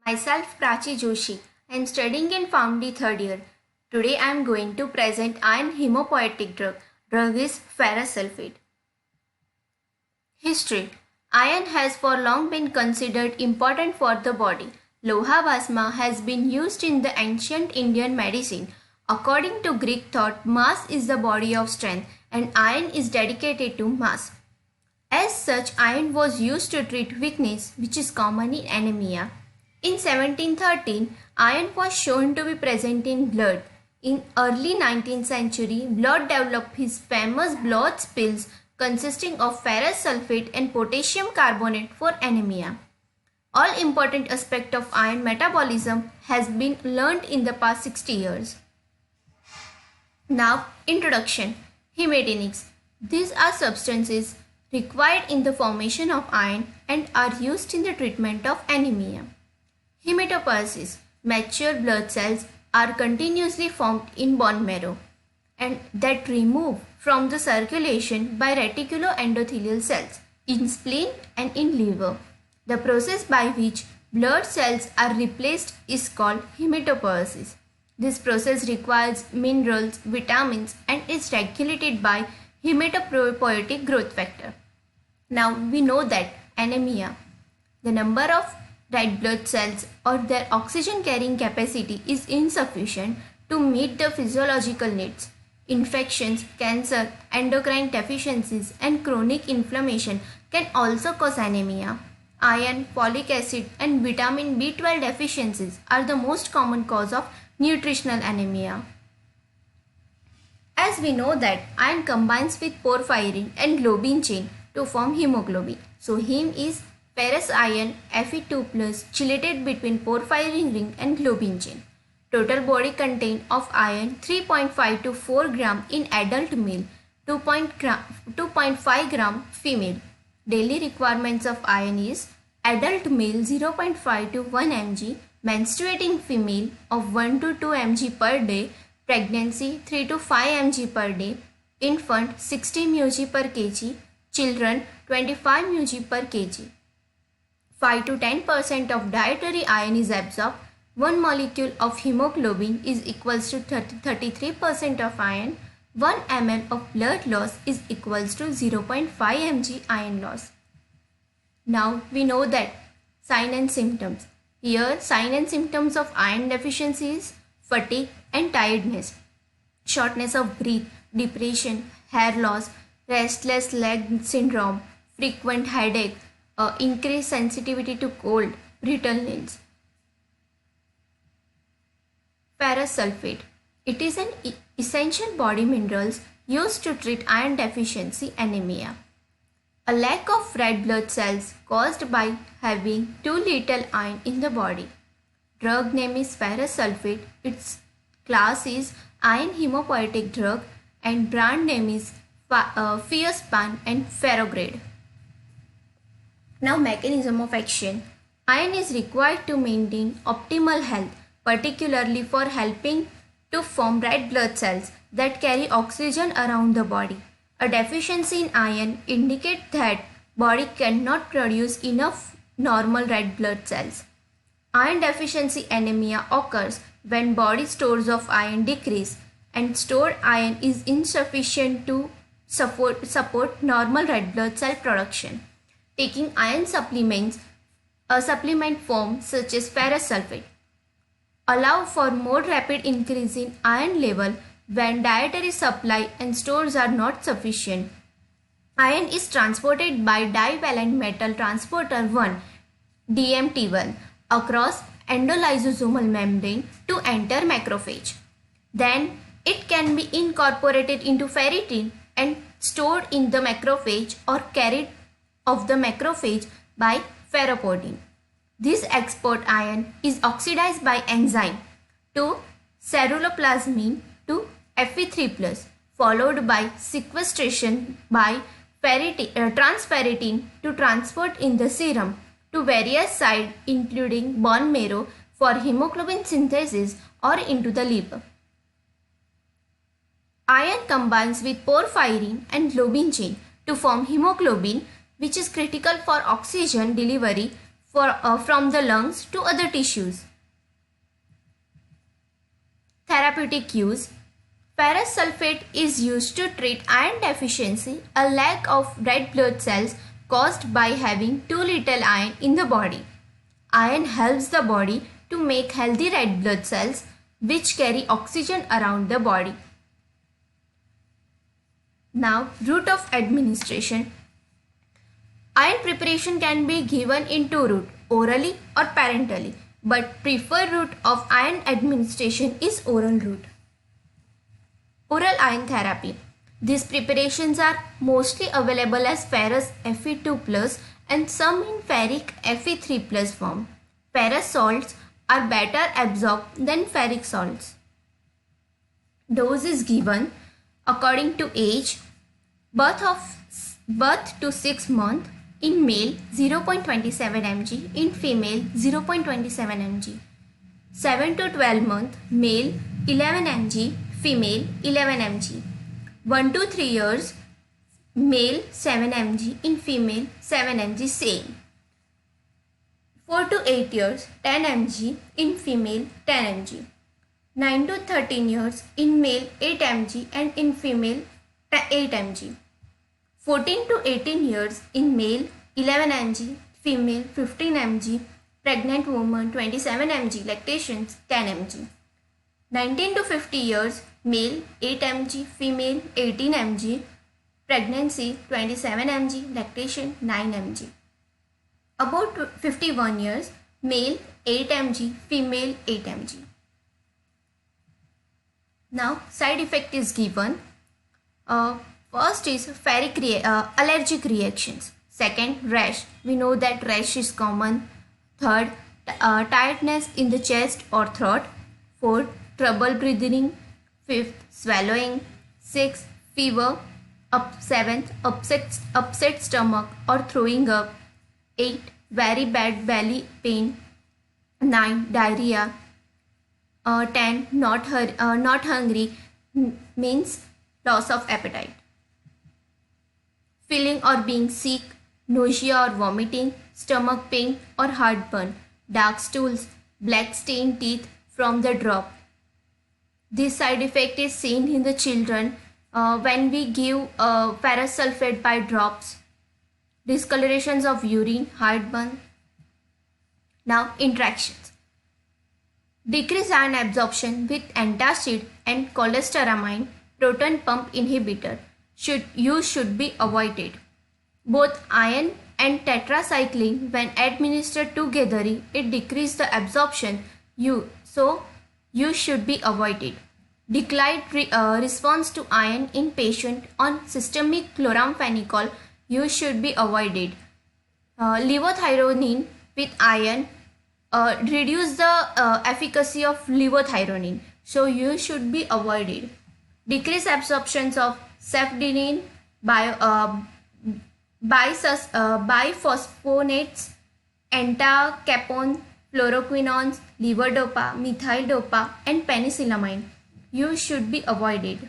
Myself Prachi Joshi. I am studying in Pharmacy third year. Today I am going to present iron hemopoietic drug. Drug is ferrous sulfate. History. Iron has for long been considered important for the body. Loha Bhasma has been used in the ancient Indian medicine. According to Greek thought, mass is the body of strength and iron is dedicated to mass. As such, iron was used to treat weakness, which is common in anemia. In 1713, iron was shown to be present in blood. In early 19th century, Blood developed his famous blood pills consisting of ferrous sulfate and potassium carbonate for anemia. All important aspect of iron metabolism has been learned in the past 60 years. Now, introduction. Hematinics. These are substances required in the formation of iron and are used in the treatment of anemia. Hematopoiesis. Mature blood cells are continuously formed in bone marrow and that remove from the circulation by reticuloendothelial cells in spleen and in liver. The process by which blood cells are replaced is called hematopoiesis. This process requires minerals, vitamins and is regulated by hematopoietic growth factor. Now we know that anemia, the number of red blood cells or their oxygen carrying capacity is insufficient to meet the physiological needs. Infections, cancer, endocrine deficiencies and chronic inflammation can also cause anemia. Iron, folic acid and vitamin B12 deficiencies are the most common cause of nutritional anemia. As we know that iron combines with porphyrin and globin chain to form hemoglobin. So heme is ferrous iron Fe2+ chelated between porphyrin ring and globin chain. Total body content of iron 3.5 to 4 gram in adult male, 2.5 gram female. Daily requirements of iron is adult male 0.5 to 1 mg, menstruating female of 1 to 2 mg per day, pregnancy 3 to 5 mg per day, infant 60 mg per kg, children 25 mg per kg. 5 to 10% of dietary iron is absorbed. 1 molecule of hemoglobin is equals to 33% of iron. 1 ml of blood loss is equals to 0.5 mg iron loss. Now we know that sign and symptoms. Here sign and symptoms of iron deficiency is fatigue and tiredness, shortness of breath, depression, hair loss, restless leg syndrome, frequent headache, increased sensitivity to cold, brittle nails. Ferrous sulfate. It is an essential body mineral used to treat iron deficiency anemia. A lack of red blood cells caused by having too little iron in the body. Drug name is ferrous sulfate. Its class is iron hemopoietic drug and brand name is Fiospan and Ferrograde. Now mechanism of action. Iron is required to maintain optimal health, particularly for helping to form red blood cells that carry oxygen around the body. A deficiency in iron indicates that body cannot produce enough normal red blood cells. Iron deficiency anemia occurs when body stores of iron decrease and stored iron is insufficient to support normal red blood cell production. Taking iron supplements, a supplement form such as ferrous sulfate, allow for more rapid increase in iron level when dietary supply and stores are not sufficient. Iron is transported by divalent metal transporter 1 DMT1 across endolysosomal membrane to enter macrophage. Then it can be incorporated into ferritin and stored in the macrophage or carried of the macrophage by ferroportin. This export iron is oxidized by enzyme to ceruloplasmin to Fe3+, followed by sequestration by transferritin to transport in the serum to various sites including bone marrow for hemoglobin synthesis or into the liver. Iron combines with porphyrin and globin chain to form hemoglobin, which is critical for oxygen delivery from the lungs to other tissues. Therapeutic use. Ferrous sulfate is used to treat iron deficiency, a lack of red blood cells caused by having too little iron in the body. Iron helps the body to make healthy red blood cells which carry oxygen around the body. Now, route of administration. Iron preparation can be given in two routes, orally or parentally, but preferred route of iron administration is oral route. Oral iron therapy. These preparations are mostly available as ferrous Fe2+ and some in ferric Fe3+ form. Ferrous salts are better absorbed than ferric salts. Dose is given according to age. Birth to 6 months in male 0.27 mg, in female 0.27 mg. 7 to 12 months male 11 mg, female 11 mg. 1 to 3 years male 7 mg, in female 7 mg same. 4 to 8 years 10 mg, in female 10 mg. 9 to 13 years in male 8 mg and in female 8 mg. 14 to 18 years in male 11 mg, female 15 mg, pregnant woman 27 mg, lactation 10 mg. 19 to 50 years male 8 mg, female 18 mg, pregnancy 27 mg, lactation 9 mg. About 51 years male 8 mg, female 8 mg. Now side effect is given. First is allergic reactions. Second, rash. We know that rash is common. Third, tiredness in the chest or throat. Fourth, trouble breathing. Fifth, swallowing. Sixth, fever. Seventh, upset stomach or throwing up. 8, very bad belly pain. 9, diarrhea. 10, not hungry, means loss of appetite. Feeling or being sick, nausea or vomiting, stomach pain or heartburn, dark stools, black stained teeth from the drop. This side effect is seen in the children when we give ferrous sulfate by drops. Discolorations of urine, heartburn. Now interactions. Decrease iron absorption with antacid and cholestyramine proton pump inhibitor should be avoided. Both iron and tetracycline, when administered together, it decreases the absorption, so you should be avoided. Declined response to iron in patient on systemic chloramphenicol, you should be avoided. Levothyroxine with iron reduce the efficacy of levothyroxine, so you should be avoided. Decrease absorptions of cefdinine, biphosphonates, entacapone, fluoroquinones, levodopa, methyl-dopa and penicillamine. You should be avoided.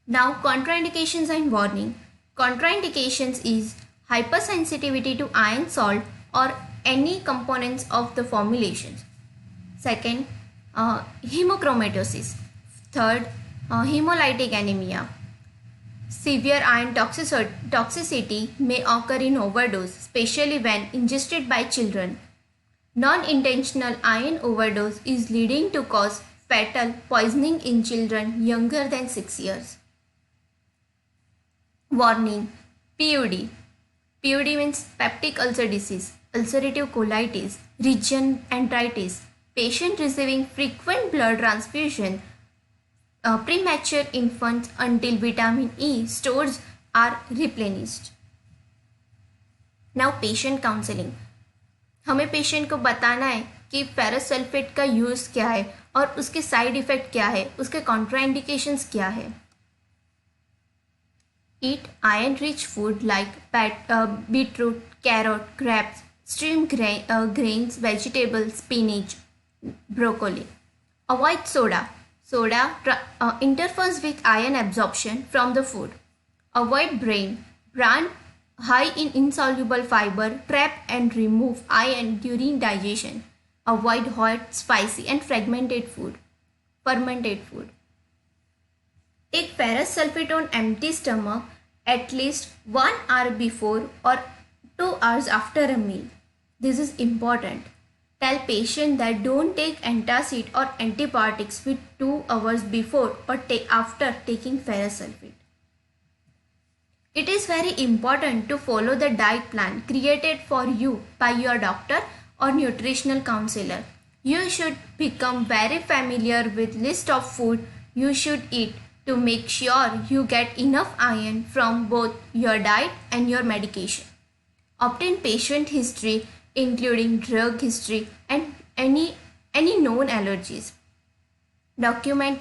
Now contraindications and warning. Contraindications is hypersensitivity to iron salt or any components of the formulations. Second, hemochromatosis. Third, hemolytic anemia. Severe iron toxicity may occur in overdose, especially when ingested by children. Non-intentional iron overdose is leading to cause fatal poisoning in children younger than 6 years. Warning: PUD. PUD means peptic ulcer disease, ulcerative colitis, region enteritis, patient receiving frequent blood transfusion, premature infants until vitamin E stores are replenished. Now patient counseling. हमें patient को बताना है कि ferrous sulphate का use क्या है और उसके साइड इफ़ेक्ट क्या है, उसके कॉन्ट्राइंडिकेशंस क्या है. Eat iron-rich food like beetroot, carrot, grapes, streamed grains, vegetables, spinach, broccoli. Avoid soda. Soda interferes with iron absorption from the food. Avoid bran. high in insoluble fiber, trap and remove iron during digestion. Avoid hot, spicy and fermented food. Take ferrous sulfate on empty stomach at least 1 hour before or 2 hours after a meal. This is important. Tell patient that don't take antacid or antibiotics with 2 hours before or after taking ferrous sulfate. It is very important to follow the diet plan created for you by your doctor or nutritional counselor. You should become very familiar with list of food you should eat to make sure you get enough iron from both your diet and your medication. Obtain patient history including drug history and any known allergies. Document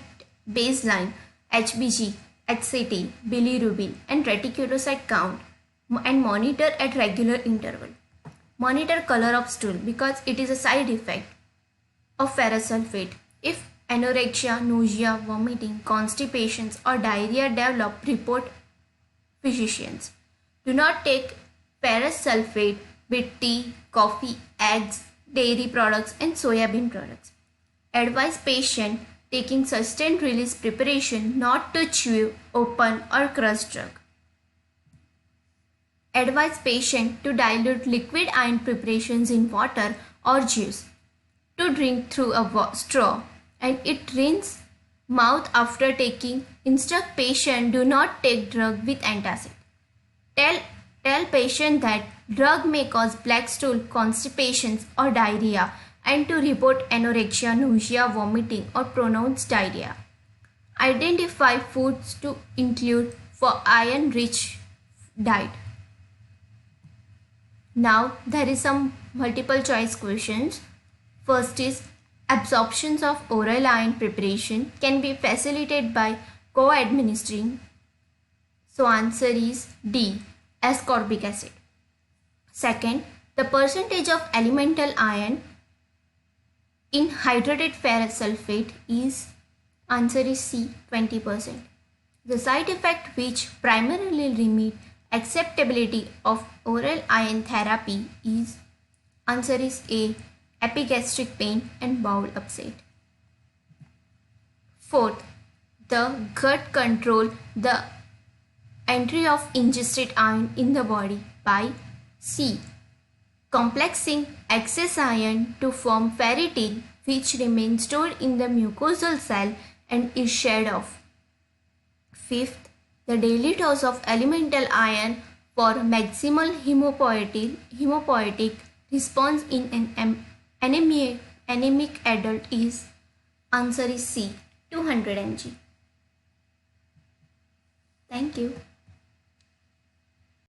baseline HbG, HCT, bilirubin and reticulocyte count and monitor at regular interval. Monitor color of stool because it is a side effect of ferrous sulfate. If anorexia, nausea, vomiting, constipations or diarrhea develop, report physicians. Do not take ferrous sulfate with tea, coffee, eggs, dairy products and soybean products. Advise patient taking sustained release preparation not to chew, open or crush drug. Advise patient to dilute liquid iron preparations in water or juice, to drink through a straw and it rinse mouth after taking. Instruct patient do not take drug with antacid. Tell patient that drug may cause black stool, constipations or diarrhea and to report anorexia, nausea, vomiting or pronounced diarrhea. Identify foods to include for iron-rich diet. Now there is some multiple choice questions. First is absorptions of oral iron preparation can be facilitated by co-administering. So answer is D, ascorbic acid. Second, the percentage of elemental iron in hydrated ferrous sulfate is, answer is C, 20%. The side effect which primarily limit acceptability of oral iron therapy is, answer is A, epigastric pain and bowel upset. Fourth, the gut control the entry of ingested iron in the body by C, complexing excess iron to form ferritin which remains stored in the mucosal cell and is shed off. Fifth, the daily dose of elemental iron for maximal hemopoietic response in an anemic adult is, answer is C, 200 mg. Thank you.